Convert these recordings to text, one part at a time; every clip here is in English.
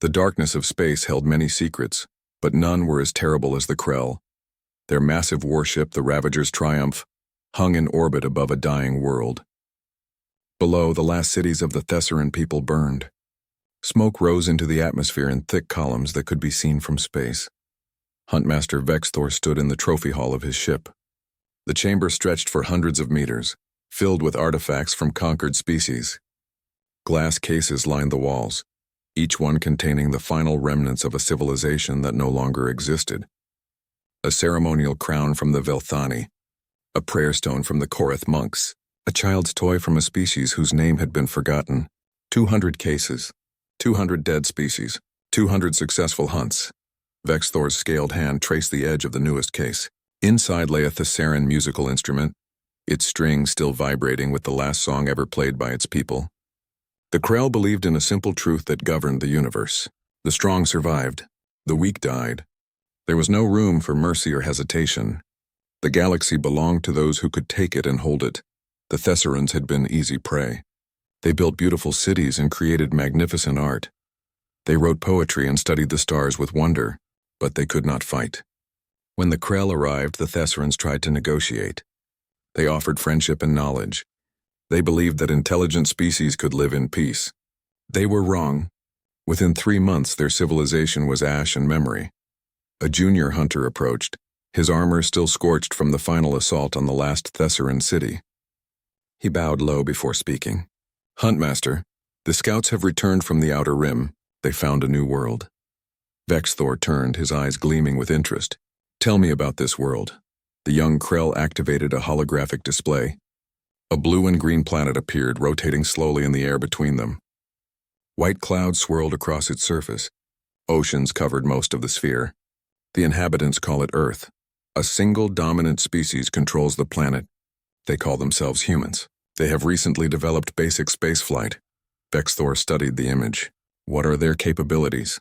The darkness of space held many secrets, but none were as terrible as the Krell. Their massive warship, the Ravager's Triumph, hung in orbit above a dying world. Below, the last cities of the Thessaran people burned. Smoke rose into the atmosphere in thick columns that could be seen from space. Huntmaster Vexthor stood in the trophy hall of his ship. The chamber stretched for hundreds of meters, filled with artifacts from conquered species. Glass cases lined the walls, each one containing the final remnants of a civilization that no longer existed. A ceremonial crown from the Velthani, a prayer stone from the Korath monks, a child's toy from a species whose name had been forgotten, 200 cases, 200 dead species, 200 successful hunts. Vexthor's scaled hand traced the edge of the newest case. Inside lay a Thessaran musical instrument, its strings still vibrating with the last song ever played by its people. The Krell believed in a simple truth that governed the universe. The strong survived, the weak died. There was no room for mercy or hesitation. The galaxy belonged to those who could take it and hold it. The Thessarans had been easy prey. They built beautiful cities and created magnificent art. They wrote poetry and studied the stars with wonder, but they could not fight. When the Krell arrived, the Thessarans tried to negotiate. They offered friendship and knowledge. They believed that intelligent species could live in peace. They were wrong. Within 3 months, their civilization was ash and memory. A junior hunter approached, his armor still scorched from the final assault on the last Thessaran city. He bowed low before speaking. "Huntmaster, the scouts have returned from the Outer Rim. They found a new world." Vexthor turned, his eyes gleaming with interest. "Tell me about this world." The young Krell activated a holographic display. A blue and green planet appeared, rotating slowly in the air between them. White clouds swirled across its surface. Oceans covered most of the sphere. The inhabitants call it Earth. A single dominant species controls the planet. They call themselves humans. They have recently developed basic spaceflight. Vexthor studied the image. What are their capabilities?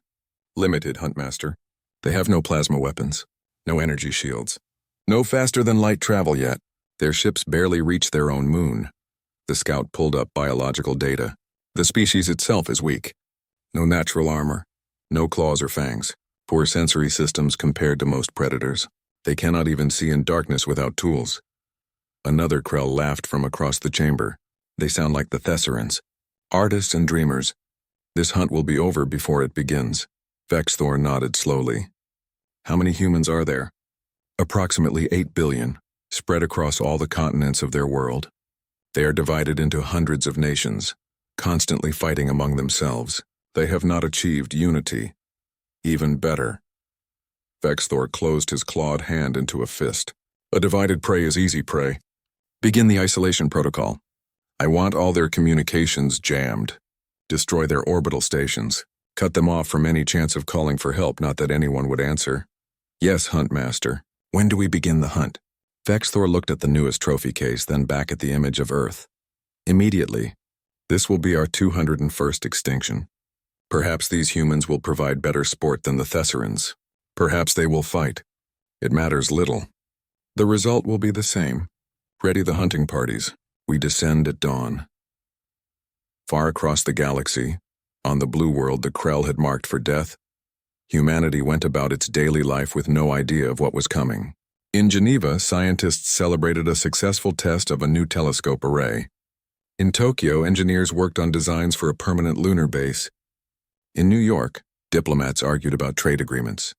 Limited, Huntmaster. They have no plasma weapons, no energy shields, no faster-than-light travel yet. Their ships barely reach their own moon. The scout pulled up biological data. The species itself is weak. No natural armor, no claws or fangs, poor sensory systems compared to most predators. They cannot even see in darkness without tools. Another Krell laughed from across the chamber. They sound like the Thessarans, artists and dreamers. This hunt will be over before it begins. Vexthor nodded slowly. How many humans are there? Approximately 8 billion, spread across all the continents of their world. They are divided into hundreds of nations, constantly fighting among themselves. They have not achieved unity. Even better. Vexthor closed his clawed hand into a fist. A divided prey is easy prey. Begin the isolation protocol. I want all their communications jammed. Destroy their orbital stations. Cut them off from any chance of calling for help, not that anyone would answer. Yes, Huntmaster. When do we begin the hunt? Vexthor looked at the newest trophy case, then back at the image of Earth. Immediately. This will be our 201st extinction. Perhaps these humans will provide better sport than the Thessarans. Perhaps they will fight. It matters little. The result will be the same. Ready the hunting parties. We descend at dawn. Far across the galaxy, on the blue world the Krell had marked for death, humanity went about its daily life with no idea of what was coming. In Geneva, scientists celebrated a successful test of a new telescope array. In Tokyo, engineers worked on designs for a permanent lunar base. In New York, diplomats argued about trade agreements.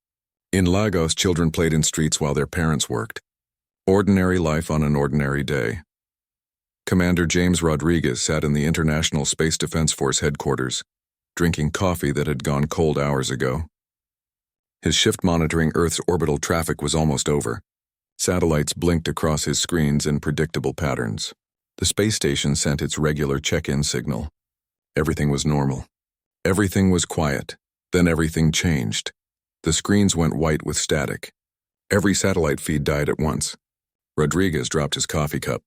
In Lagos, children played in streets while their parents worked. Ordinary life on an ordinary day. Commander James Rodriguez sat in the International Space Defense Force headquarters, drinking coffee that had gone cold hours ago. His shift monitoring Earth's orbital traffic was almost over. Satellites blinked across his screens in predictable patterns. The space station sent its regular check-in signal. Everything was normal. Everything was quiet. Then everything changed. The screens went white with static. Every satellite feed died at once. Rodriguez dropped his coffee cup.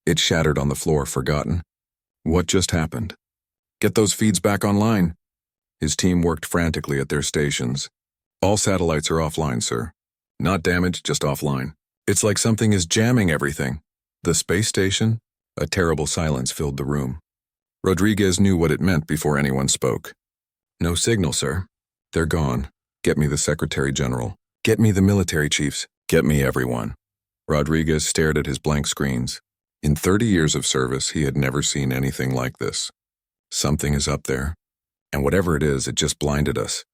It shattered on the floor, forgotten. What just happened? Get those feeds back online. His team worked frantically at their stations. All satellites are offline, sir. Not damaged, just offline. It's like something is jamming everything. The space station? A terrible silence filled the room. Rodriguez knew what it meant before anyone spoke. No signal, sir. They're gone. Get me the Secretary General. Get me the military chiefs. Get me everyone. Rodriguez stared at his blank screens. In 30 years of service, he had never seen anything like this. Something is up there. And whatever it is, it just blinded us.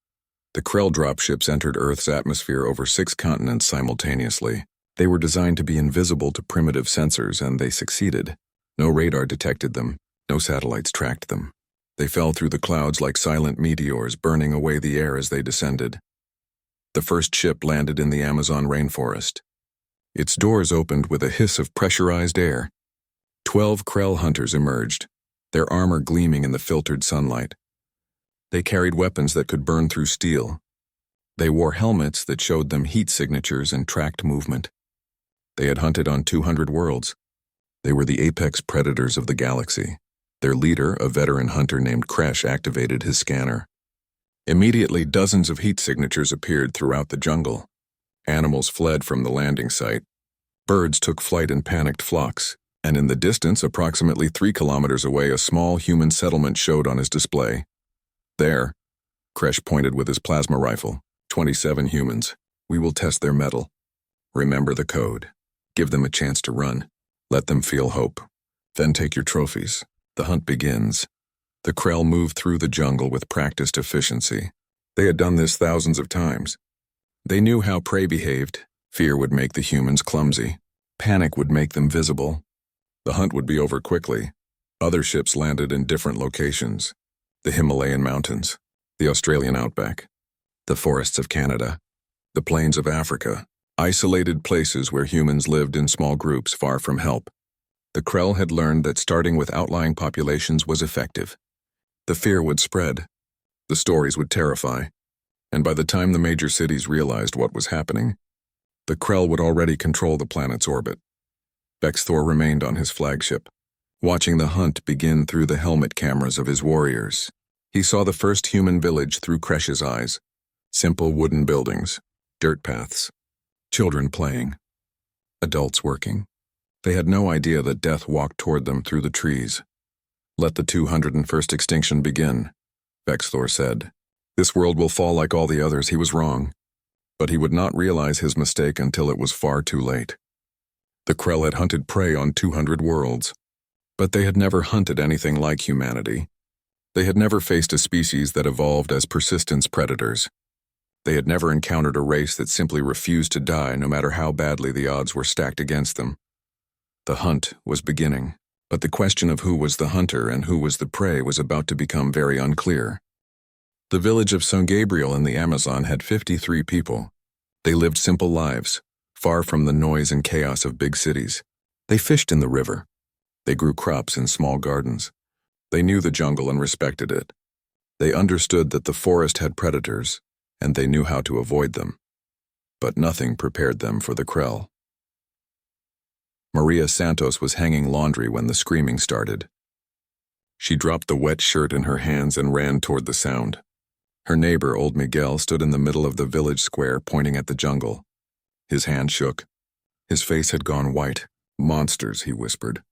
The Krell dropships entered Earth's atmosphere over 6 continents simultaneously. They were designed to be invisible to primitive sensors, and they succeeded. No radar detected them. No satellites tracked them. They fell through the clouds like silent meteors, burning away the air as they descended. The first ship landed in the Amazon rainforest. Its doors opened with a hiss of pressurized air. 12 Krell hunters emerged, their armor gleaming in the filtered sunlight. They carried weapons that could burn through steel. They wore helmets that showed them heat signatures and tracked movement. They had hunted on 200 worlds. They were the apex predators of the galaxy. Their leader, a veteran hunter named Kresh, activated his scanner. Immediately, dozens of heat signatures appeared throughout the jungle. Animals fled from the landing site. Birds took flight in panicked flocks, and in the distance, approximately 3 kilometers away, a small human settlement showed on his display. There, Kresh pointed with his plasma rifle. 27 humans. We will test their mettle. Remember the code. Give them a chance to run. Let them feel hope. Then take your trophies. The hunt begins. The Krell moved through the jungle with practiced efficiency. They had done this thousands of times. They knew how prey behaved. Fear would make the humans clumsy. Panic would make them visible. The hunt would be over quickly. Other ships landed in different locations. The Himalayan mountains, the Australian outback, the forests of Canada, the plains of Africa, isolated places where humans lived in small groups far from help. The Krell had learned that starting with outlying populations was effective. The fear would spread. The stories would terrify. And by the time the major cities realized what was happening, the Krell would already control the planet's orbit. Bexthor remained on his flagship, watching the hunt begin through the helmet cameras of his warriors. He saw the first human village through Kresh's eyes. Simple wooden buildings, dirt paths, children playing, adults working. They had no idea that death walked toward them through the trees. Let the 201st extinction begin, Bexthor said. This world will fall like all the others. He was wrong. But he would not realize his mistake until it was far too late. The Krell had hunted prey on 200 worlds. But they had never hunted anything like humanity. They had never faced a species that evolved as persistence predators. They had never encountered a race that simply refused to die no matter how badly the odds were stacked against them. The hunt was beginning, but the question of who was the hunter and who was the prey was about to become very unclear. The village of San Gabriel in the Amazon had 53 people. They lived simple lives, far from the noise and chaos of big cities. They fished in the river. They grew crops in small gardens. They knew the jungle and respected it. They understood that the forest had predators, and they knew how to avoid them. But nothing prepared them for the Krell. Maria Santos was hanging laundry when the screaming started. She dropped the wet shirt in her hands and ran toward the sound. Her neighbor, old Miguel, stood in the middle of the village square pointing at the jungle. His hand shook. His face had gone white. Monsters, he whispered.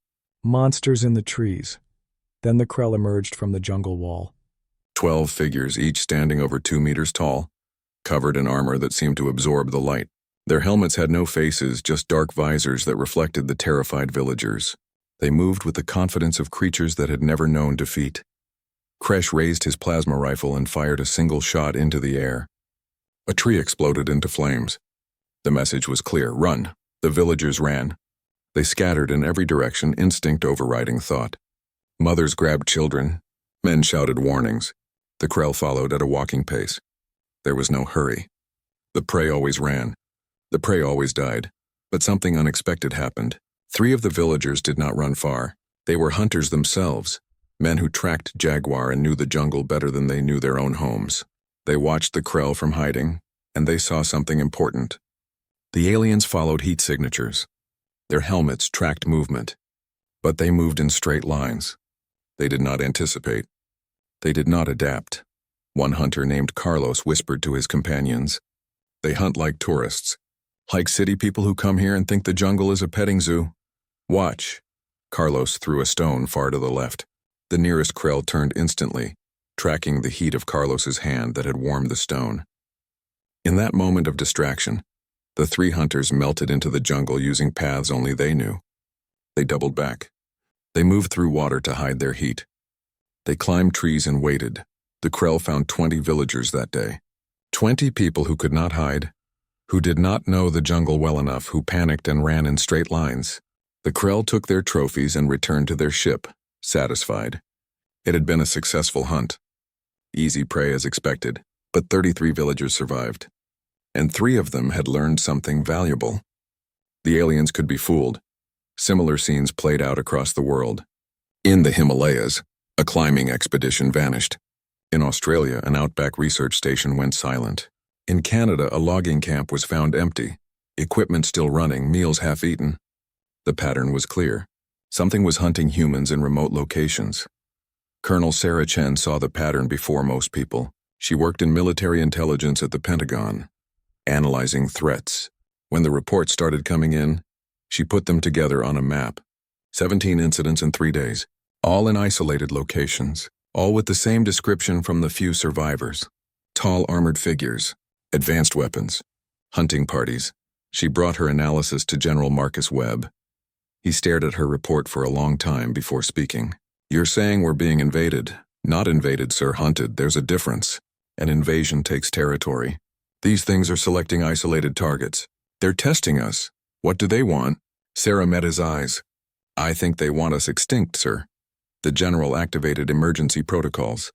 Monsters in the trees. Then the Krell emerged from the jungle wall. 12 figures, each standing over 2 meters tall, covered in armor that seemed to absorb the light. Their helmets had no faces, just dark visors that reflected the terrified villagers. They moved with the confidence of creatures that had never known defeat. Kresh raised his plasma rifle and fired a single shot into the air. A tree exploded into flames. The message was clear: run. The villagers ran. They scattered in every direction, instinct overriding thought. Mothers grabbed children. Men shouted warnings. The Krell followed at a walking pace. There was no hurry. The prey always ran. The prey always died. But something unexpected happened. 3 of the villagers did not run far. They were hunters themselves, men who tracked jaguar and knew the jungle better than they knew their own homes. They watched the Krell from hiding, and they saw something important. The aliens followed heat signatures. Their helmets tracked movement, but they moved in straight lines. They did not anticipate. They did not adapt. One hunter named Carlos whispered to his companions, "They hunt like tourists, like city people who come here and think the jungle is a petting zoo. Watch." Carlos threw a stone far to the left. The nearest Krell turned instantly. tracking the heat of Carlos's hand that had warmed the stone. In that moment of distraction, the three hunters melted into the jungle using paths only they knew. They doubled back. They moved through water to hide their heat. They climbed trees and waited. The Krell found 20 villagers that day. 20 people who could not hide, who did not know the jungle well enough, who panicked and ran in straight lines. The Krell took their trophies and returned to their ship, satisfied. It had been a successful hunt. Easy prey as expected, but 33 villagers survived. And 3 of them had learned something valuable. The aliens could be fooled. Similar scenes played out across the world. In the Himalayas, a climbing expedition vanished. In Australia, an outback research station went silent. In Canada, a logging camp was found empty. Equipment still running, meals half-eaten. The pattern was clear. Something was hunting humans in remote locations. Colonel Sarah Chen saw the pattern before most people. She worked in military intelligence at the Pentagon, analyzing threats. When the reports started coming in, she put them together on a map. 17 incidents in 3 days, all in isolated locations, all with the same description from the few survivors. Tall armored figures, advanced weapons, hunting parties. She brought her analysis to General Marcus Webb. He stared at her report for a long time before speaking. "You're saying we're being invaded." "Not invaded, sir, hunted. There's a difference. An invasion takes territory. These things are selecting isolated targets. They're testing us. What do they want?" Sarah met his eyes. "I think they want us extinct, sir." The general activated emergency protocols.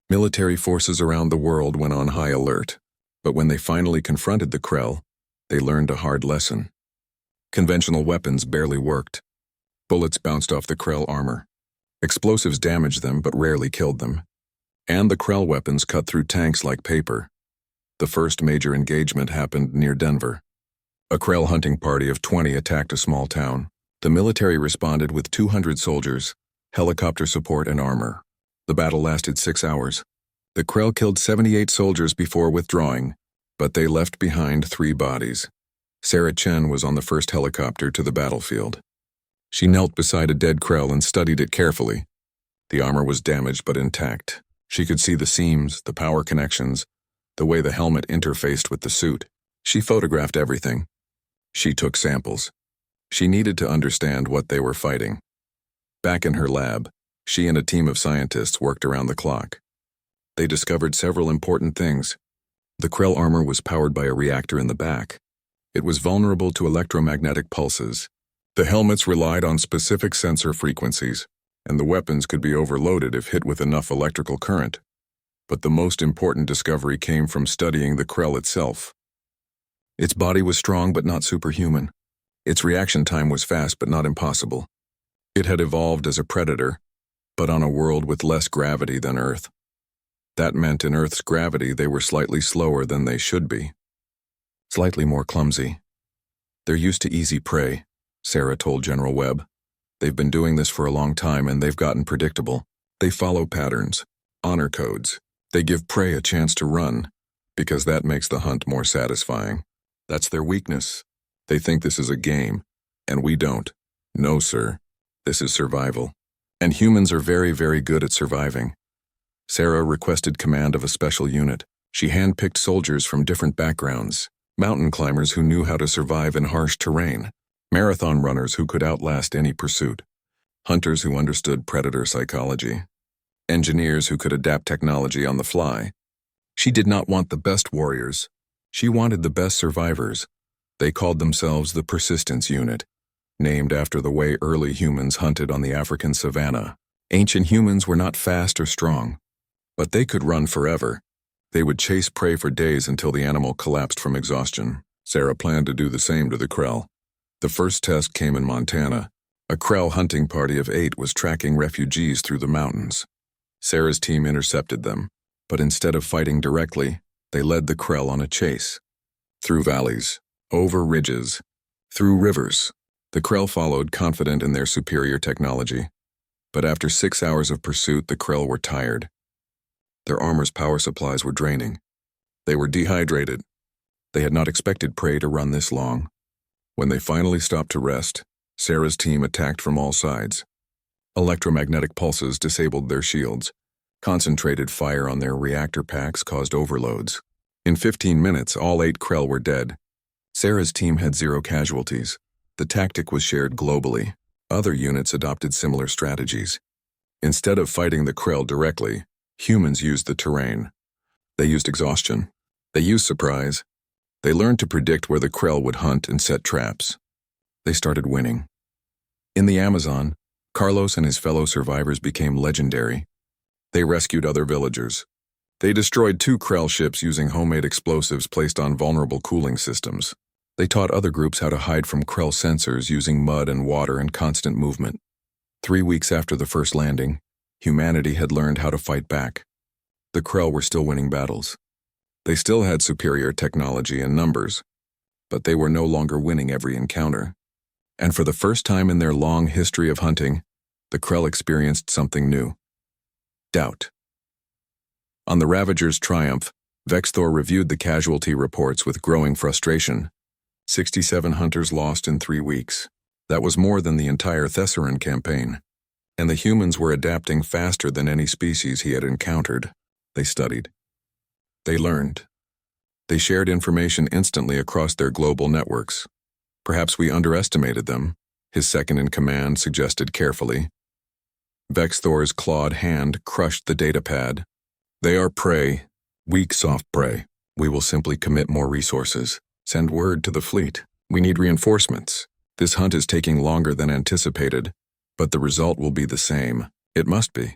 Military forces around the world went on high alert. But when they finally confronted the Krell, they learned a hard lesson. Conventional weapons barely worked. Bullets bounced off the Krell armor. Explosives damaged them but rarely killed them. And the Krell weapons cut through tanks like paper. The first major engagement happened near Denver. A Krell hunting party of 20 attacked a small town. The military responded with 200 soldiers, helicopter support and armor. The battle lasted 6 hours. The Krell killed 78 soldiers before withdrawing, but they left behind 3 bodies. Sarah Chen was on the first helicopter to the battlefield. She knelt beside a dead Krell and studied it carefully. The armor was damaged but intact. She could see the seams, the power connections, the way the helmet interfaced with the suit. She photographed everything. She took samples. She needed to understand what they were fighting. Back in her lab, she and a team of scientists worked around the clock. They discovered several important things. The Krell armor was powered by a reactor in the back. It was vulnerable to electromagnetic pulses. The helmets relied on specific sensor frequencies, and the weapons could be overloaded if hit with enough electrical current. But the most important discovery came from studying the Krell itself. Its body was strong but not superhuman. Its reaction time was fast but not impossible. It had evolved as a predator, but on a world with less gravity than Earth. That meant in Earth's gravity they were slightly slower than they should be. Slightly more clumsy. "They're used to easy prey," Sarah told General Webb. "They've been doing this for a long time and they've gotten predictable. They follow patterns, honor codes. They give prey a chance to run, because that makes the hunt more satisfying. That's their weakness. They think this is a game, and we don't. No, sir. This is survival. And humans are very, very good at surviving." Sarah requested command of a special unit. She handpicked soldiers from different backgrounds, mountain climbers who knew how to survive in harsh terrain, marathon runners who could outlast any pursuit, hunters who understood predator psychology, engineers who could adapt technology on the fly. She did not want the best warriors. She wanted the best survivors. They called themselves the Persistence Unit, named after the way early humans hunted on the African savanna. Ancient humans were not fast or strong, but they could run forever. They would chase prey for days until the animal collapsed from exhaustion. Sarah planned to do the same to the Krell. The first test came in Montana. A Krell hunting party of 8 was tracking refugees through the mountains. Sarah's team intercepted them, but instead of fighting directly, they led the Krell on a chase. Through valleys, over ridges, through rivers. The Krell followed, confident in their superior technology. But after 6 hours of pursuit, the Krell were tired. Their armor's power supplies were draining. They were dehydrated. They had not expected prey to run this long. When they finally stopped to rest, Sarah's team attacked from all sides. Electromagnetic pulses disabled their shields. Concentrated fire on their reactor packs caused overloads. In 15 minutes, all 8 Krell were dead. Sarah's team had 0 casualties. The tactic was shared globally. Other units adopted similar strategies. Instead of fighting the Krell directly, humans used the terrain. They used exhaustion. They used surprise. They learned to predict where the Krell would hunt and set traps. They started winning. In the Amazon, Carlos and his fellow survivors became legendary. They rescued other villagers. They destroyed 2 Krell ships using homemade explosives placed on vulnerable cooling systems. They taught other groups how to hide from Krell sensors using mud and water and constant movement. 3 weeks after the first landing, humanity had learned how to fight back. The Krell were still winning battles. They still had superior technology and numbers, but they were no longer winning every encounter. And for the first time in their long history of hunting, the Krell experienced something new. Doubt. On the Ravager's triumph, Vexthor reviewed the casualty reports with growing frustration. 67 hunters lost in 3 weeks. That was more than the entire Thessaran campaign. And the humans were adapting faster than any species he had encountered. They studied. They learned. They shared information instantly across their global networks. Perhaps we underestimated them, his second-in-command suggested carefully. Vexthor's clawed hand crushed the datapad. They are prey, weak soft prey. We will simply commit more resources. Send word to the fleet. We need reinforcements. This hunt is taking longer than anticipated, but the result will be the same. It must be.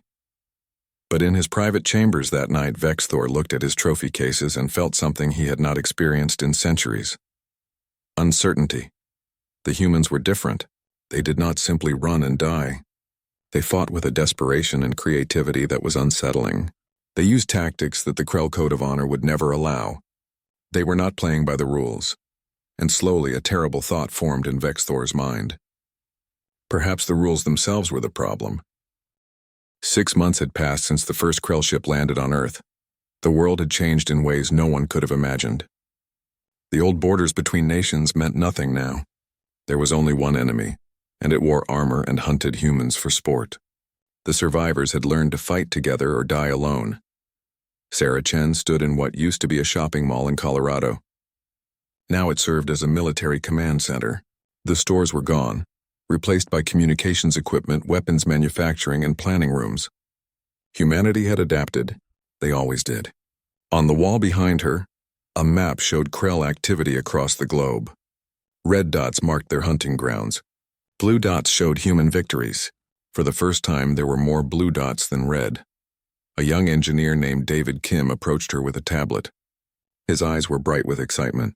But in his private chambers that night, Vexthor looked at his trophy cases and felt something he had not experienced in centuries. Uncertainty. The humans were different. They did not simply run and die. They fought with a desperation and creativity that was unsettling. They used tactics that the Krell Code of Honor would never allow. They were not playing by the rules. And slowly a terrible thought formed in Vexthor's mind. Perhaps the rules themselves were the problem. 6 months had passed since the first Krell ship landed on Earth. The world had changed in ways no one could have imagined. The old borders between nations meant nothing now. There was only one enemy, and it wore armor and hunted humans for sport. The survivors had learned to fight together or die alone. Sarah Chen stood in what used to be a shopping mall in Colorado. Now it served as a military command center. The stores were gone, replaced by communications equipment, weapons manufacturing, and planning rooms. Humanity had adapted. They always did. On the wall behind her, a map showed Krell activity across the globe. Red dots marked their hunting grounds. Blue dots showed human victories. For the first time, there were more blue dots than red. A young engineer named David Kim approached her with a tablet. His eyes were bright with excitement.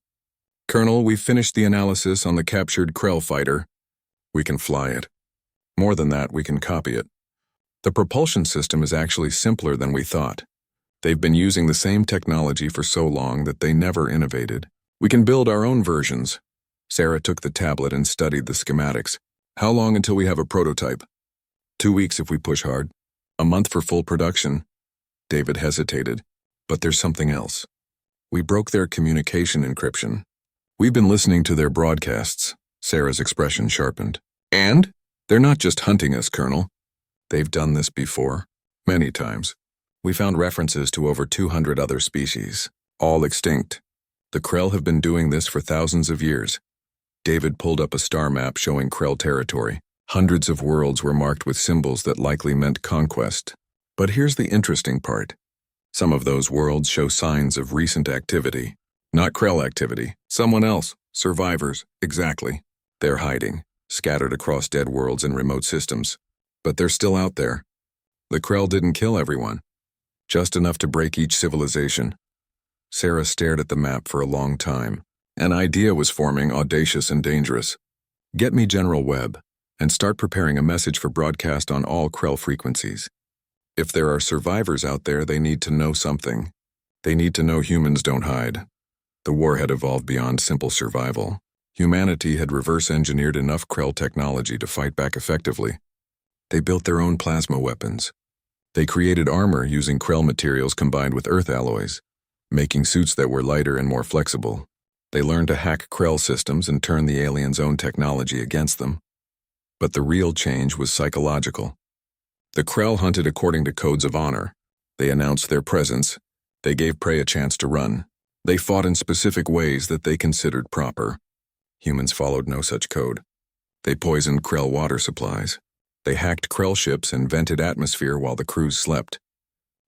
"Colonel, we've finished the analysis on the captured Krell fighter. We can fly it. More than that, we can copy it. The propulsion system is actually simpler than we thought. They've been using the same technology for so long that they never innovated. We can build our own versions." Sarah took the tablet and studied the schematics. "How long until we have a prototype?" 2 weeks if we push hard. A month for full production." David hesitated. "But there's something else. We broke their communication encryption. We've been listening to their broadcasts." Sarah's expression sharpened. "And? They're not just hunting us, Colonel. They've done this before. Many times. We found references to over 200 other species, all extinct. The Krell have been doing this for thousands of years." David pulled up a star map showing Krell territory. Hundreds of worlds were marked with symbols that likely meant conquest. But here's the interesting part. Some of those worlds show signs of recent activity. Not Krell activity. Someone else. Survivors. Exactly. They're hiding, scattered across dead worlds and remote systems. But they're still out there. The Krell didn't kill everyone. Just enough to break each civilization. Sarah stared at the map for a long time. An idea was forming, audacious and dangerous. "Get me General Webb, and start preparing a message for broadcast on all Krell frequencies. If there are survivors out there, they need to know something. They need to know humans don't hide." The war had evolved beyond simple survival. Humanity had reverse-engineered enough Krell technology to fight back effectively. They built their own plasma weapons. They created armor using Krell materials combined with Earth alloys, making suits that were lighter and more flexible. They learned to hack Krell systems and turn the aliens' own technology against them. But the real change was psychological. The Krell hunted according to codes of honor. They announced their presence. They gave prey a chance to run. They fought in specific ways that they considered proper. Humans followed no such code. They poisoned Krell water supplies. They hacked Krell ships and vented atmosphere while the crews slept.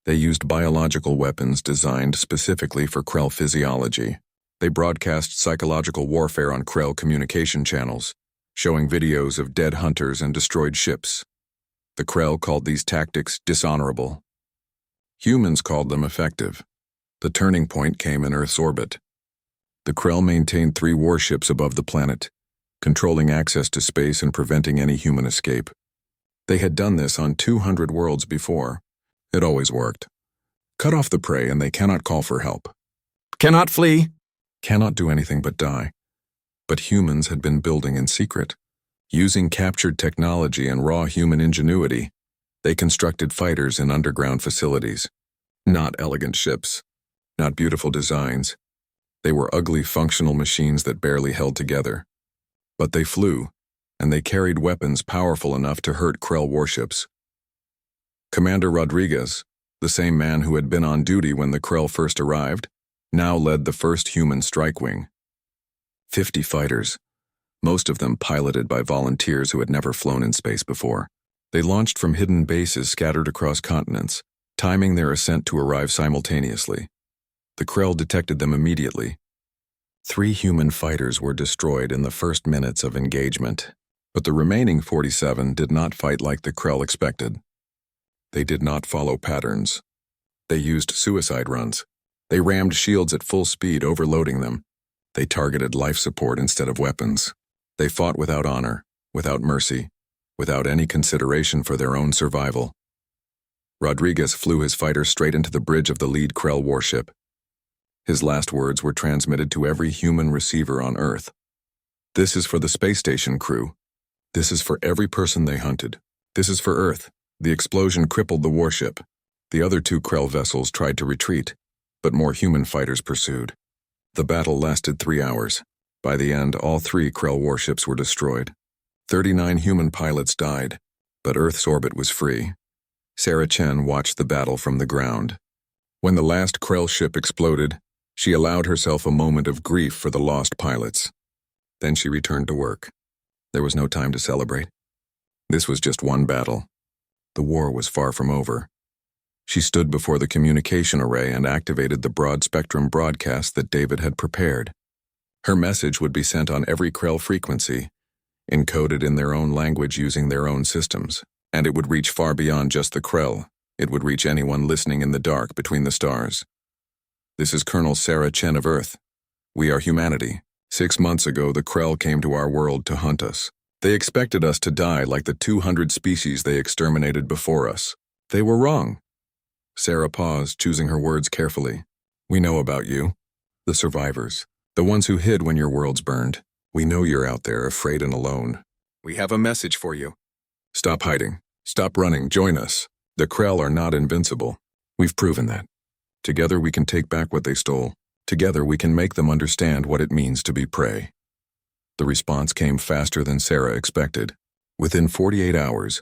They used biological weapons designed specifically for Krell physiology. They broadcast psychological warfare on Krell communication channels, showing videos of dead hunters and destroyed ships. The Krell called these tactics dishonorable. Humans called them effective. The turning point came in Earth's orbit. The Krell maintained 3 warships above the planet, controlling access to space and preventing any human escape. They had done this on 200 worlds before. It always worked. Cut off the prey and they cannot call for help. Cannot flee. Cannot do anything but die. But humans had been building in secret. Using captured technology and raw human ingenuity, they constructed fighters in underground facilities. Not elegant ships, not beautiful designs. They were ugly functional machines that barely held together. But they flew, and they carried weapons powerful enough to hurt Krell warships. Commander Rodriguez, the same man who had been on duty when the Krell first arrived, now led the first human strike wing. 50 fighters, most of them piloted by volunteers who had never flown in space before. They launched from hidden bases scattered across continents, timing their ascent to arrive simultaneously. The Krell detected them immediately. 3 human fighters were destroyed in the first minutes of engagement, but the remaining 47 did not fight like the Krell expected. They did not follow patterns. They used suicide runs. They rammed shields at full speed, overloading them. They targeted life support instead of weapons. They fought without honor, without mercy, without any consideration for their own survival. Rodriguez flew his fighter straight into the bridge of the lead Krell warship. His last words were transmitted to every human receiver on Earth. This is for the space station crew. This is for every person they hunted. This is for Earth. The explosion crippled the warship. The other 2 Krell vessels tried to retreat, but more human fighters pursued. The battle lasted 3 hours. By the end, all 3 Krell warships were destroyed. 39 human pilots died, but Earth's orbit was free. Sarah Chen watched the battle from the ground. When the last Krell ship exploded, she allowed herself a moment of grief for the lost pilots. Then she returned to work. There was no time to celebrate. This was just one battle. The war was far from over. She stood before the communication array and activated the broad-spectrum broadcast that David had prepared. Her message would be sent on every Krell frequency, encoded in their own language using their own systems, and it would reach far beyond just the Krell. It would reach anyone listening in the dark between the stars. This is Colonel Sarah Chen of Earth. We are humanity. 6 months ago, the Krell came to our world to hunt us. They expected us to die like the 200 species they exterminated before us. They were wrong. Sarah paused, choosing her words carefully. We know about you. The survivors. The ones who hid when your worlds burned. We know you're out there, afraid and alone. We have a message for you. Stop hiding. Stop running. Join us. The Krell are not invincible. We've proven that. Together we can take back what they stole. Together we can make them understand what it means to be prey. The response came faster than Sarah expected. Within 48 hours,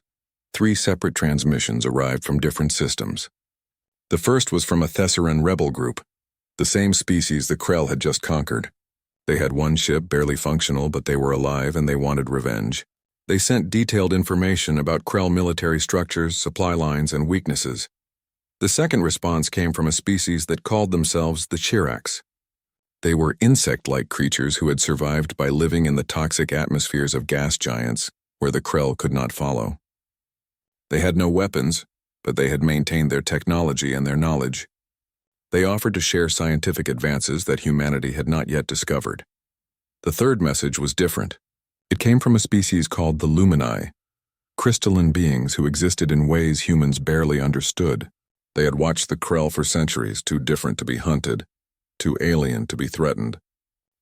3 separate transmissions arrived from different systems. The first was from a Thessaran rebel group, the same species the Krell had just conquered. They had 1 ship, barely functional, but they were alive and they wanted revenge. They sent detailed information about Krell military structures, supply lines, and weaknesses. The second response came from a species that called themselves the Chiracs. They were insect-like creatures who had survived by living in the toxic atmospheres of gas giants, where the Krell could not follow. They had no weapons, but they had maintained their technology and their knowledge. They offered to share scientific advances that humanity had not yet discovered. The third message was different. It came from a species called the Lumini, crystalline beings who existed in ways humans barely understood. They had watched the Krell for centuries, too different to be hunted, too alien to be threatened.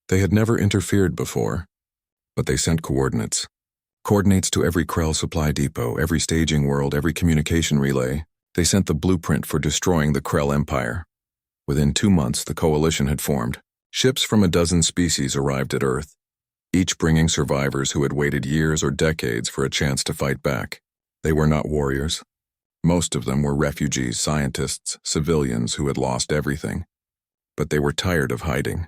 They had never interfered before, but they sent coordinates. Coordinates to every Krell supply depot, every staging world, every communication relay. They sent the blueprint for destroying the Krell Empire. Within 2 months, the coalition had formed. Ships from a dozen species arrived at Earth, each bringing survivors who had waited years or decades for a chance to fight back. They were not warriors. Most of them were refugees, scientists, civilians who had lost everything. But they were tired of hiding.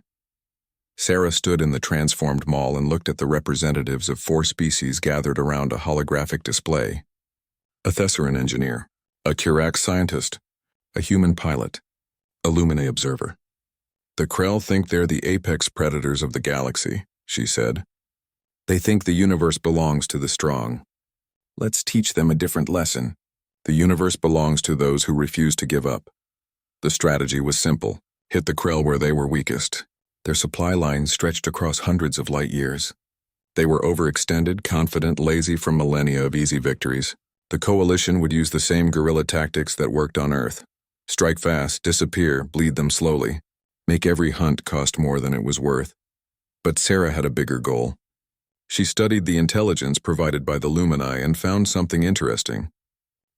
Sarah stood in the transformed mall and looked at the representatives of 4 species gathered around a holographic display. A Thessaran engineer, a Kirax scientist, a human pilot, a Lumine observer. The Krell think they're the apex predators of the galaxy, she said. They think the universe belongs to the strong. Let's teach them a different lesson. The universe belongs to those who refuse to give up. The strategy was simple. Hit the Krell where they were weakest. Their supply lines stretched across hundreds of light years. They were overextended, confident, lazy from millennia of easy victories. The Coalition would use the same guerrilla tactics that worked on Earth. Strike fast, disappear, bleed them slowly. Make every hunt cost more than it was worth. But Sarah had a bigger goal. She studied the intelligence provided by the Lumini and found something interesting.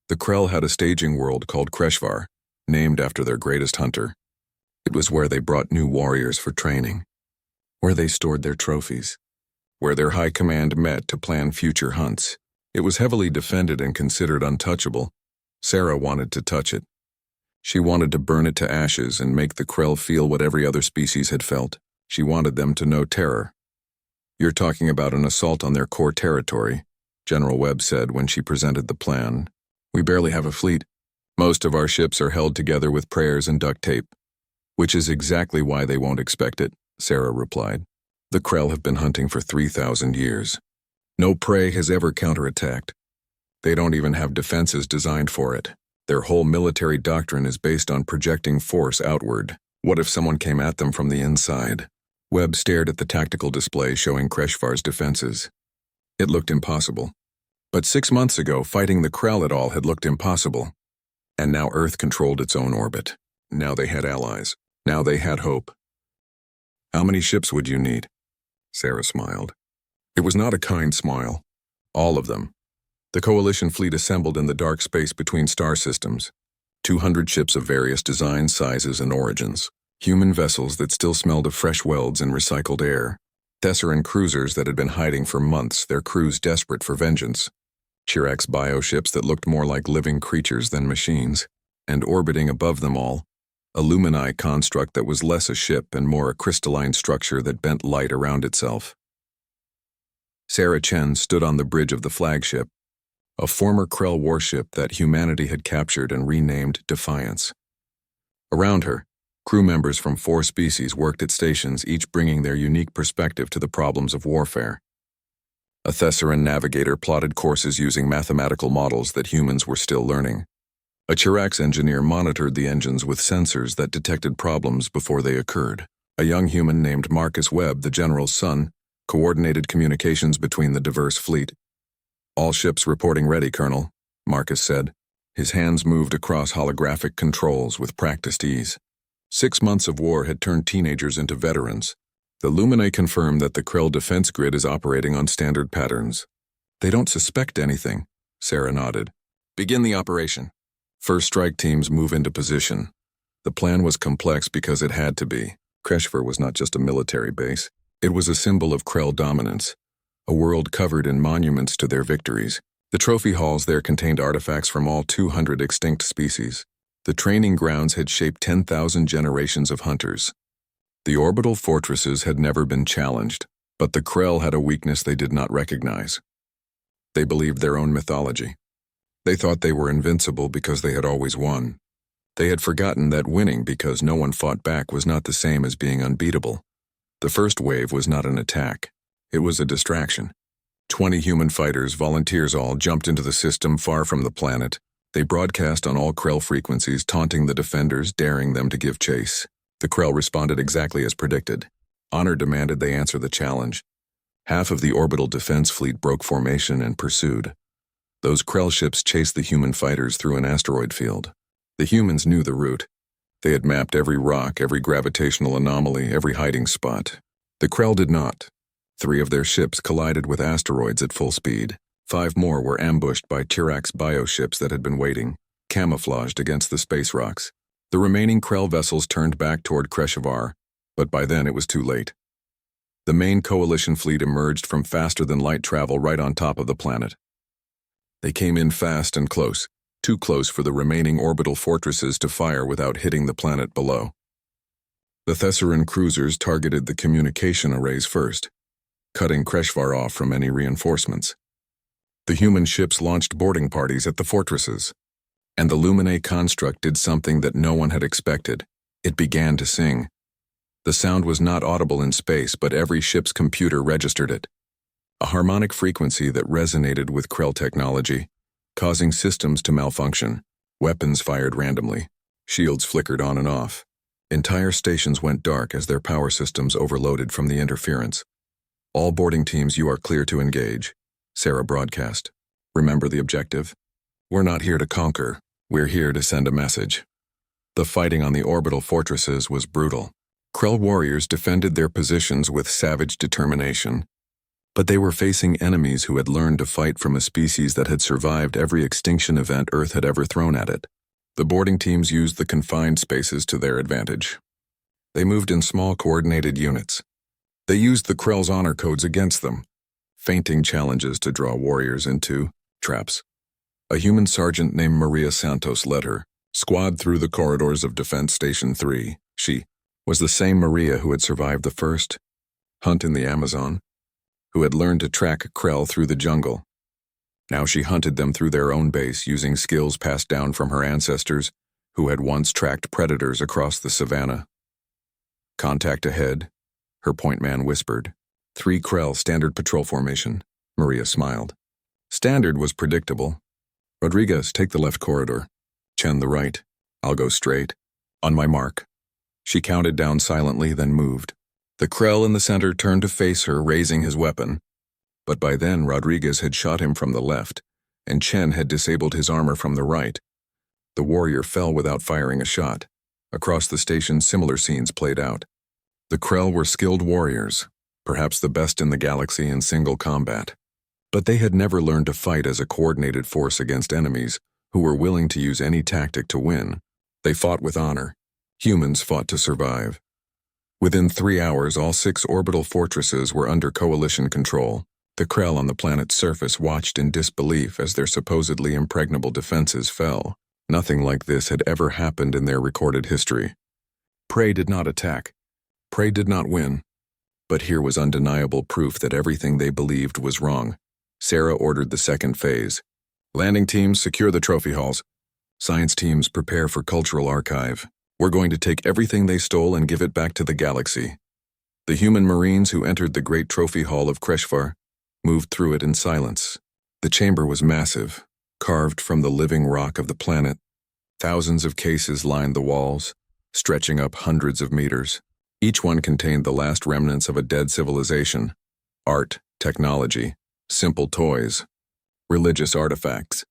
The Krell had a staging world called Kreshvar, named after their greatest hunter. It was where they brought new warriors for training, where they stored their trophies, where their high command met to plan future hunts. It was heavily defended and considered untouchable. Sarah wanted to touch it. She wanted to burn it to ashes and make the Krell feel what every other species had felt. She wanted them to know terror. You're talking about an assault on their core territory, General Webb said when she presented the plan. We barely have a fleet. Most of our ships are held together with prayers and duct tape. Which is exactly why they won't expect it, Sarah replied. The Krell have been hunting for 3,000 years. No prey has ever counterattacked. They don't even have defenses designed for it. Their whole military doctrine is based on projecting force outward. What if someone came at them from the inside? Webb stared at the tactical display showing Kreshvar's defenses. It looked impossible. But 6 months ago, fighting the Krell at all had looked impossible. And now Earth controlled its own orbit. Now they had allies. Now they had hope. How many ships would you need? Sarah smiled. It was not a kind smile. All of them. The Coalition fleet assembled in the dark space between star systems. 200 ships of various designs, sizes, and origins. Human vessels that still smelled of fresh welds and recycled air. Thessaran cruisers that had been hiding for months, their crews desperate for vengeance. Kirax bioships that looked more like living creatures than machines. And orbiting above them all, a Lumini construct that was less a ship and more a crystalline structure that bent light around itself. Sarah Chen stood on the bridge of the flagship, a former Krell warship that humanity had captured and renamed Defiance. Around her, crew members from 4 species worked at stations, each bringing their unique perspective to the problems of warfare. A Thessaran navigator plotted courses using mathematical models that humans were still learning. A Kirax engineer monitored the engines with sensors that detected problems before they occurred. A young human named Marcus Webb, the general's son, coordinated communications between the diverse fleet. All ships reporting ready, Colonel, Marcus said. His hands moved across holographic controls with practiced ease. 6 months of war had turned teenagers into veterans. The Lumine confirmed that the Krell defense grid is operating on standard patterns. They don't suspect anything, Sarah nodded. Begin the operation. First strike teams move into position. The plan was complex because it had to be. Kreshvar was not just a military base. It was a symbol of Krell dominance, a world covered in monuments to their victories. The trophy halls there contained artifacts from all 200 extinct species. The training grounds had shaped 10,000 generations of hunters. The orbital fortresses had never been challenged, but the Krell had a weakness they did not recognize. They believed their own mythology. They thought they were invincible because they had always won. They had forgotten that winning because no one fought back was not the same as being unbeatable. The first wave was not an attack. It was a distraction. 20 human fighters, volunteers all, jumped into the system far from the planet. They broadcast on all Krell frequencies, taunting the defenders, daring them to give chase. The Krell responded exactly as predicted. Honor demanded they answer the challenge. Half of the orbital defense fleet broke formation and pursued. Those Krell ships chased the human fighters through an asteroid field. The humans knew the route. They had mapped every rock, every gravitational anomaly, every hiding spot. The Krell did not. 3 of their ships collided with asteroids at full speed. 5 more were ambushed by Kirax bioships that had been waiting, camouflaged against the space rocks. The remaining Krell vessels turned back toward Kreshvar, but by then it was too late. The main Coalition fleet emerged from faster-than-light travel right on top of the planet. They came in fast and close, too close for the remaining orbital fortresses to fire without hitting the planet below. The Thessaran cruisers targeted the communication arrays first, cutting Kreshvar off from any reinforcements. The human ships launched boarding parties at the fortresses, and the Luminae construct did something that no one had expected. It began to sing. The sound was not audible in space, but every ship's computer registered it. A harmonic frequency that resonated with Krell technology, causing systems to malfunction. Weapons fired randomly. Shields flickered on and off. Entire stations went dark as their power systems overloaded from the interference. All boarding teams, you are clear to engage. Sarah broadcast. Remember the objective? We're not here to conquer. We're here to send a message. The fighting on the orbital fortresses was brutal. Krell warriors defended their positions with savage determination. But they were facing enemies who had learned to fight from a species that had survived every extinction event Earth had ever thrown at it. The boarding teams used the confined spaces to their advantage. They moved in small coordinated units. They used the Krell's honor codes against them, feinting challenges to draw warriors into traps. A human sergeant named Maria Santos led her squad through the corridors of Defense Station 3. She was the same Maria who had survived the first hunt in the Amazon, who had learned to track Krell through the jungle. Now she hunted them through their own base using skills passed down from her ancestors who had once tracked predators across the savannah. Contact ahead, her point man whispered. 3 Krell standard patrol formation. Maria smiled. Standard was predictable. Rodriguez, take the left corridor. Chen the right. I'll go straight. On my mark. She counted down silently, then moved. The Krell in the center turned to face her, raising his weapon. But by then, Rodriguez had shot him from the left, and Chen had disabled his armor from the right. The warrior fell without firing a shot. Across the station, similar scenes played out. The Krell were skilled warriors, perhaps the best in the galaxy in single combat. But they had never learned to fight as a coordinated force against enemies who were willing to use any tactic to win. They fought with honor. Humans fought to survive. Within 3 hours, all 6 orbital fortresses were under coalition control. The Krell on the planet's surface watched in disbelief as their supposedly impregnable defenses fell. Nothing like this had ever happened in their recorded history. Prey did not attack. Prey did not win. But here was undeniable proof that everything they believed was wrong. Sarah ordered the second phase. Landing teams, secure the trophy halls. Science teams, prepare for cultural archive. We're going to take everything they stole and give it back to the galaxy. The human Marines who entered the great trophy hall of Kreshvar moved through it in silence. The chamber was massive, carved from the living rock of the planet. Thousands of cases lined the walls, stretching up hundreds of meters. Each one contained the last remnants of a dead civilization. Art, technology, simple toys, religious artifacts.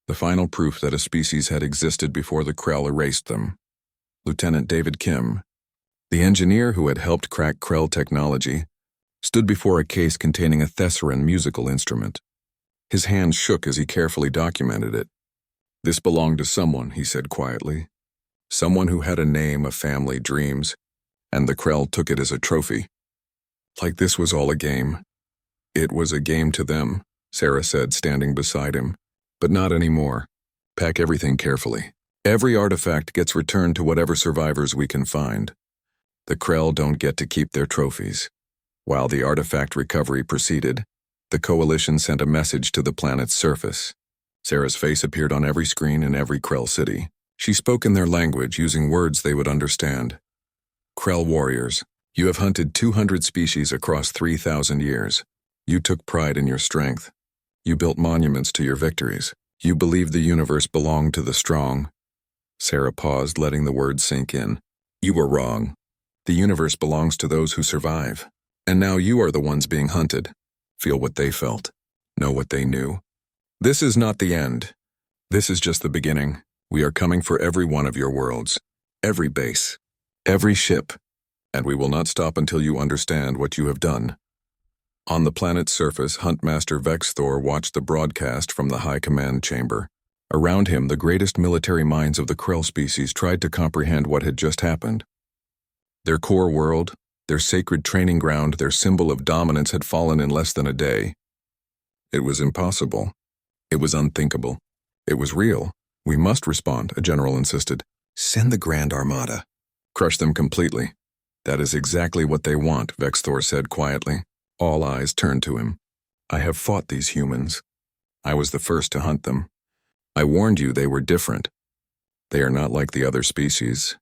The final proof that a species had existed before the Krell erased them. Lieutenant David Kim, the engineer who had helped crack Krell technology, stood before a case containing a Thessaran musical instrument. His hands shook as he carefully documented it. This belonged to someone, he said quietly. Someone who had a name, a family, dreams, and the Krell took it as a trophy. Like this was all a game. It was a game to them, Sarah said, standing beside him. But not anymore. Pack everything carefully. Every artifact gets returned to whatever survivors we can find. The Krell don't get to keep their trophies. While the artifact recovery proceeded, the Coalition sent a message to the planet's surface. Sarah's face appeared on every screen in every Krell city. She spoke in their language, using words they would understand. Krell warriors, you have hunted 200 species across 3,000 years. You took pride in your strength. You built monuments to your victories. You believed the universe belonged to the strong. Sarah paused, letting the words sink in. You were wrong. The universe belongs to those who survive. And now you are the ones being hunted. Feel what they felt. Know what they knew. This is not the end. This is just the beginning. We are coming for every one of your worlds. Every base. Every ship. And we will not stop until you understand what you have done. On the planet's surface, Huntmaster Vexthor watched the broadcast from the High Command Chamber. Around him, the greatest military minds of the Krell species tried to comprehend what had just happened. Their core world, their sacred training ground, their symbol of dominance had fallen in less than a day. It was impossible. It was unthinkable. It was real. We must respond, a general insisted. Send the Grand Armada. Crush them completely. That is exactly what they want, Vexthor said quietly. All eyes turned to him. I have fought these humans. I was the first to hunt them. I warned you they were different. They are not like the other species.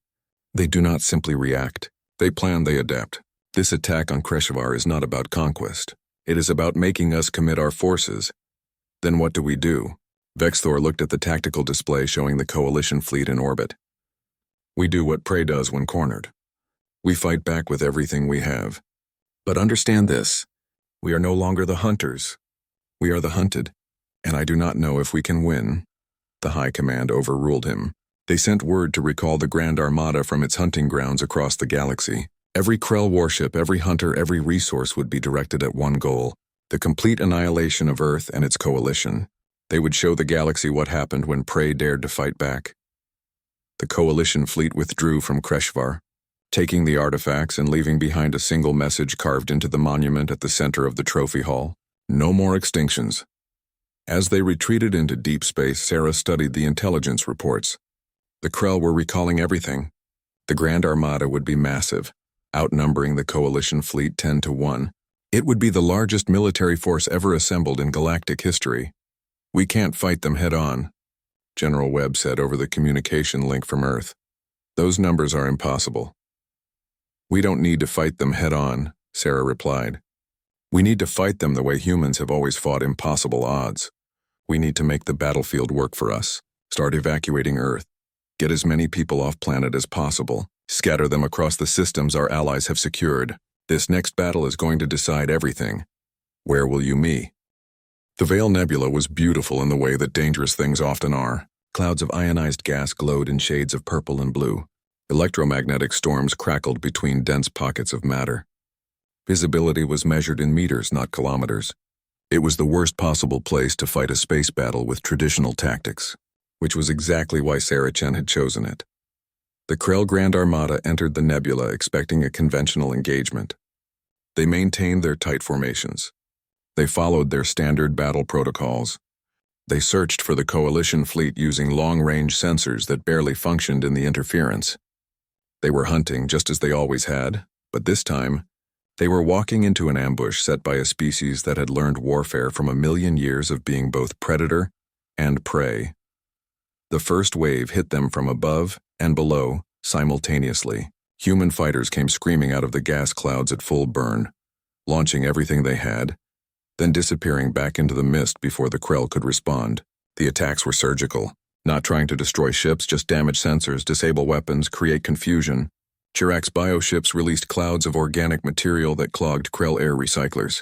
They do not simply react. They plan, they adapt. This attack on Kreshavar is not about conquest. It is about making us commit our forces. Then what do we do? Vexthor looked at the tactical display showing the Coalition fleet in orbit. We do what prey does when cornered. We fight back with everything we have. But understand this. We are no longer the hunters. We are the hunted. And I do not know if we can win. The High Command overruled him. They sent word to recall the Grand Armada from its hunting grounds across the galaxy. Every Krell warship, every hunter, every resource would be directed at one goal, the complete annihilation of Earth and its coalition. They would show the galaxy what happened when prey dared to fight back. The Coalition fleet withdrew from Kreshavar, taking the artifacts and leaving behind a single message carved into the monument at the center of the trophy hall. No more extinctions. As they retreated into deep space, Sarah studied the intelligence reports. The Krell were recalling everything. The Grand Armada would be massive, outnumbering the Coalition fleet 10-1. It would be the largest military force ever assembled in galactic history. We can't fight them head-on, General Webb said over the communication link from Earth. Those numbers are impossible. We don't need to fight them head-on, Sarah replied. We need to fight them the way humans have always fought impossible odds. We need to make the battlefield work for us. Start evacuating Earth. Get as many people off planet as possible. Scatter them across the systems our allies have secured. This next battle is going to decide everything. Where will you meet? The Veil Nebula was beautiful in the way that dangerous things often are. Clouds of ionized gas glowed in shades of purple and blue. Electromagnetic storms crackled between dense pockets of matter. Visibility was measured in meters, not kilometers. It was the worst possible place to fight a space battle with traditional tactics, which was exactly why Sarah Chen had chosen it. The Krell Grand Armada entered the nebula expecting a conventional engagement. They maintained their tight formations. They followed their standard battle protocols. They searched for the Coalition fleet using long-range sensors that barely functioned in the interference. They were hunting just as they always had, but this time, they were walking into an ambush set by a species that had learned warfare from 1,000,000 years of being both predator and prey. The first wave hit them from above and below simultaneously. Human fighters came screaming out of the gas clouds at full burn, launching everything they had, then disappearing back into the mist before the Krell could respond. The attacks were surgical, not trying to destroy ships, just damage sensors, disable weapons, create confusion. Chirac bioships released clouds of organic material that clogged Krell air recyclers.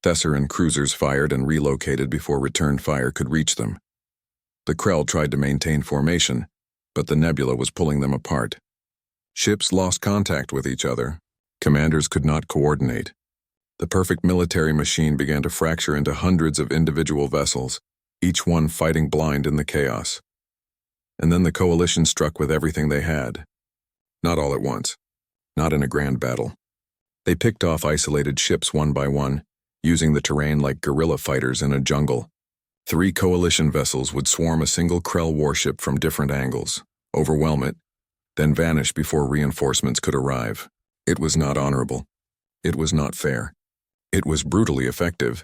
Thesser and cruisers fired and relocated before return fire could reach them. The Krell tried to maintain formation, but the nebula was pulling them apart. Ships lost contact with each other. Commanders could not coordinate. The perfect military machine began to fracture into hundreds of individual vessels, each one fighting blind in the chaos. And then the Coalition struck with everything they had. Not all at once. Not in a grand battle. They picked off isolated ships one by one, using the terrain like guerrilla fighters in a jungle. 3 Coalition vessels would swarm a single Krell warship from different angles, overwhelm it, then vanish before reinforcements could arrive. It was not honorable. It was not fair. It was brutally effective.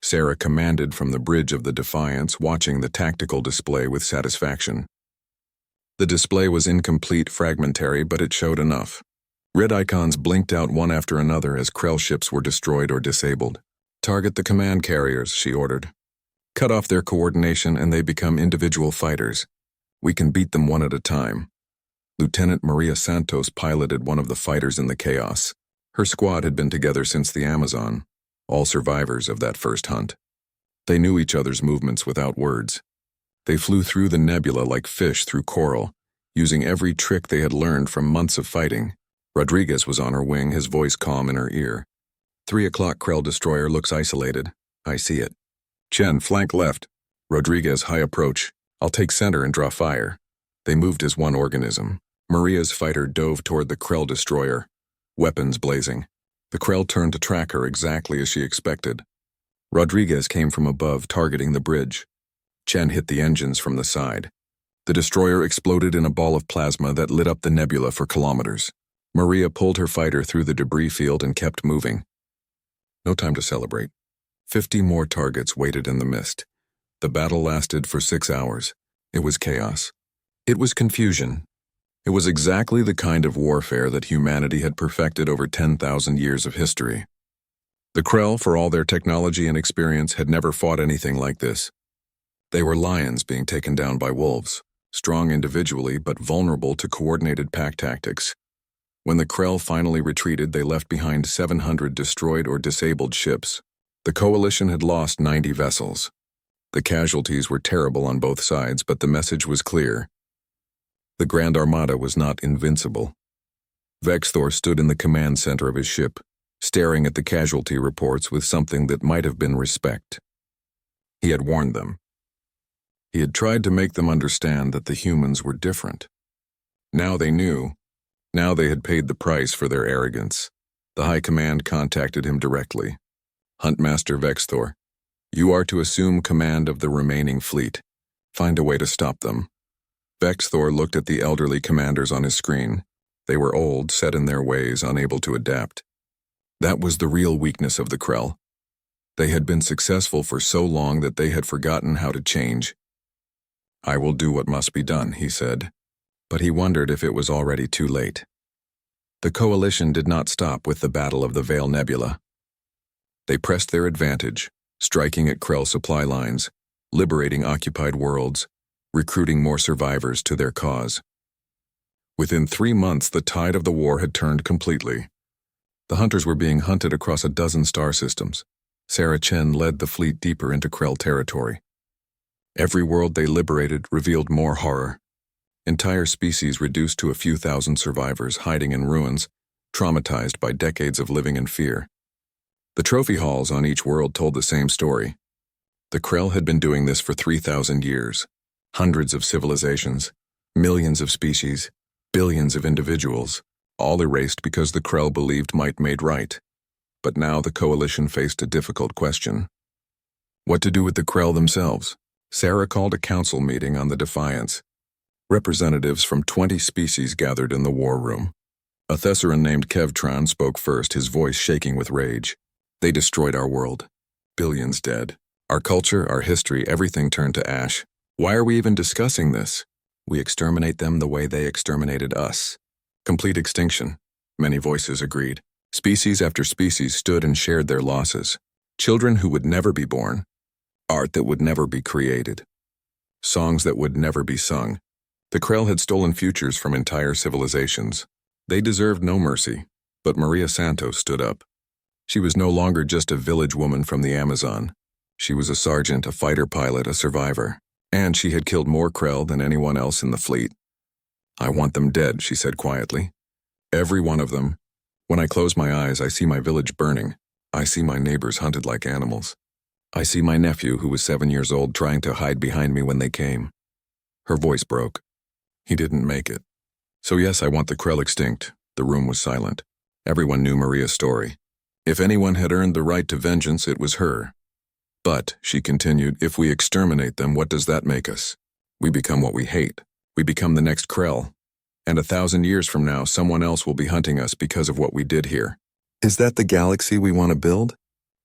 Sarah commanded from the bridge of the Defiance, watching the tactical display with satisfaction. The display was incomplete, fragmentary, but it showed enough. Red icons blinked out one after another as Krell ships were destroyed or disabled. Target the command carriers, she ordered. Cut off their coordination and they become individual fighters. We can beat them one at a time. Lieutenant Maria Santos piloted one of the fighters in the chaos. Her squad had been together since the Amazon, all survivors of that first hunt. They knew each other's movements without words. They flew through the nebula like fish through coral, using every trick they had learned from months of fighting. Rodriguez was on her wing, his voice calm in her ear. 3 o'clock Krell destroyer looks isolated. I see it. Chen, flank left. Rodriguez, high approach. I'll take center and draw fire. They moved as one organism. Maria's fighter dove toward the Krell destroyer, weapons blazing. The Krell turned to track her exactly as she expected. Rodriguez came from above, targeting the bridge. Chen hit the engines from the side. The destroyer exploded in a ball of plasma that lit up the nebula for kilometers. Maria pulled her fighter through the debris field and kept moving. No time to celebrate. 50 more targets waited in the mist. The battle lasted for 6 hours. It was chaos. It was confusion. It was exactly the kind of warfare that humanity had perfected over 10,000 years of history. The Krell, for all their technology and experience, had never fought anything like this. They were lions being taken down by wolves, strong individually but vulnerable to coordinated pack tactics. When the Krell finally retreated, they left behind 700 destroyed or disabled ships. The Coalition had lost 90 vessels. The casualties were terrible on both sides, but the message was clear. The Grand Armada was not invincible. Vexthor stood in the command center of his ship, staring at the casualty reports with something that might have been respect. He had warned them. He had tried to make them understand that the humans were different. Now they knew. Now they had paid the price for their arrogance. The High Command contacted him directly. Huntmaster Vexthor, you are to assume command of the remaining fleet. Find a way to stop them. Vexthor looked at the elderly commanders on his screen. They were old, set in their ways, unable to adapt. That was the real weakness of the Krell. They had been successful for so long that they had forgotten how to change. I will do what must be done, he said. But he wondered if it was already too late. The Coalition did not stop with the Battle of the Veil Nebula. They pressed their advantage, striking at Krell supply lines, liberating occupied worlds, recruiting more survivors to their cause. Within 3 months, the tide of the war had turned completely. The hunters were being hunted across a dozen star systems. Sarah Chen led the fleet deeper into Krell territory. Every world they liberated revealed more horror. Entire species reduced to a few thousand survivors hiding in ruins, traumatized by decades of living in fear. The trophy halls on each world told the same story. The Krell had been doing this for 3,000 years. Hundreds of civilizations, millions of species, billions of individuals, all erased because the Krell believed might made right. But now the Coalition faced a difficult question. What to do with the Krell themselves? Sarah called a council meeting on the Defiance. Representatives from 20 species gathered in the war room. A Thessaran named Kevtran spoke first, his voice shaking with rage. They destroyed our world. Billions dead. Our culture, our history, everything turned to ash. Why are we even discussing this? We exterminate them the way they exterminated us. Complete extinction. Many voices agreed. Species after species stood and shared their losses. Children who would never be born. Art that would never be created. Songs that would never be sung. The Krell had stolen futures from entire civilizations. They deserved no mercy, but Maria Santos stood up. She was no longer just a village woman from the Amazon. She was a sergeant, a fighter pilot, a survivor. And she had killed more Krell than anyone else in the fleet. I want them dead, she said quietly. Every one of them. When I close my eyes, I see my village burning. I see my neighbors hunted like animals. I see my nephew, who was 7 years old, trying to hide behind me when they came. Her voice broke. He didn't make it. So yes, I want the Krell extinct. The room was silent. Everyone knew Maria's story. If anyone had earned the right to vengeance, it was her. But, she continued, if we exterminate them, what does that make us? We become what we hate. We become the next Krell. And 1,000 years from now, someone else will be hunting us because of what we did here. Is that the galaxy we want to build?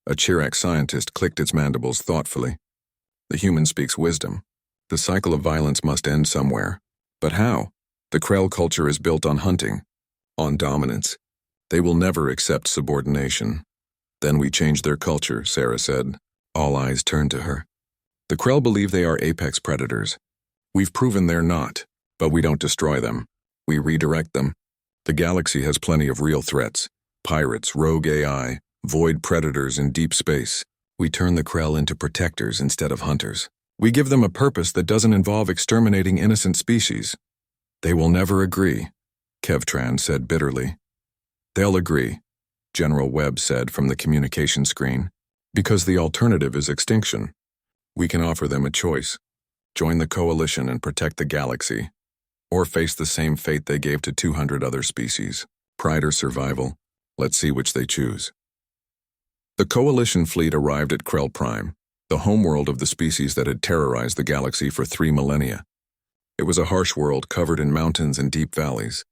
A Chirac scientist clicked its mandibles thoughtfully. The human speaks wisdom. The cycle of violence must end somewhere. But how? The Krell culture is built on hunting, on dominance. They will never accept subordination. Then we change their culture, Sarah said. All eyes turned to her. The Krell believe they are apex predators. We've proven they're not, but we don't destroy them. We redirect them. The galaxy has plenty of real threats. Pirates, rogue AI, void predators in deep space. We turn the Krell into protectors instead of hunters. We give them a purpose that doesn't involve exterminating innocent species. They will never agree, Kevtran said bitterly. They'll agree, General Webb said from the communication screen. Because the alternative is extinction. We can offer them a choice. Join the Coalition and protect the galaxy. Or face the same fate they gave to 200 other species. Pride or survival. Let's see which they choose. The Coalition fleet arrived at Krell Prime, the homeworld of the species that had terrorized the galaxy for 3 millennia. It was a harsh world covered in mountains and deep valleys.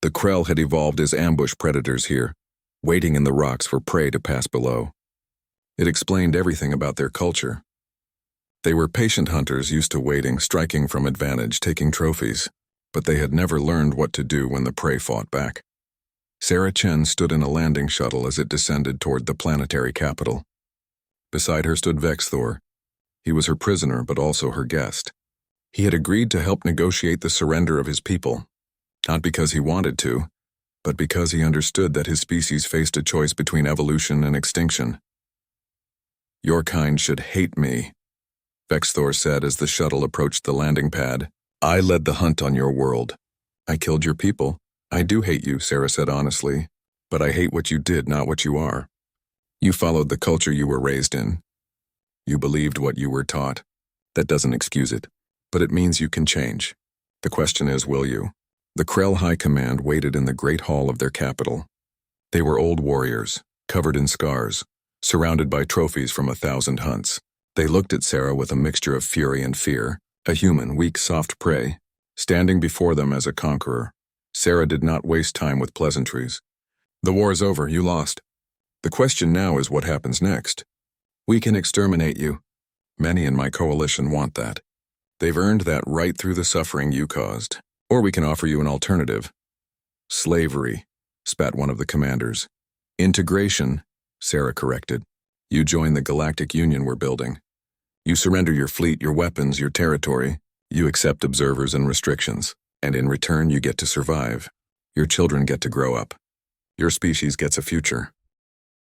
The Krell had evolved as ambush predators here, waiting in the rocks for prey to pass below. It explained everything about their culture. They were patient hunters used to waiting, striking from advantage, taking trophies, but they had never learned what to do when the prey fought back. Sarah Chen stood in a landing shuttle as it descended toward the planetary capital. Beside her stood Vexthor. He was her prisoner, but also her guest. He had agreed to help negotiate the surrender of his people, not because he wanted to, but because he understood that his species faced a choice between evolution and extinction. "Your kind should hate me," Vexthor said as the shuttle approached the landing pad. "I led the hunt on your world. I killed your people. I do hate you," Sarah said honestly, "but I hate what you did, not what you are. You followed the culture you were raised in. You believed what you were taught. That doesn't excuse it, but it means you can change. The question is, will you?" The Krell High Command waited in the great hall of their capital. They were old warriors, covered in scars, surrounded by trophies from 1,000 hunts. They looked at Sarah with a mixture of fury and fear, a human, weak, soft prey, standing before them as a conqueror. Sarah did not waste time with pleasantries. "The war is over, you lost. The question now is what happens next. We can exterminate you. Many in my coalition want that. They've earned that right through the suffering you caused. Or we can offer you an alternative." "Slavery," spat one of the commanders. "Integration," Sarah corrected. "You join the Galactic Union we're building. You surrender your fleet, your weapons, your territory. You accept observers and restrictions, and in return you get to survive. Your children get to grow up. Your species gets a future."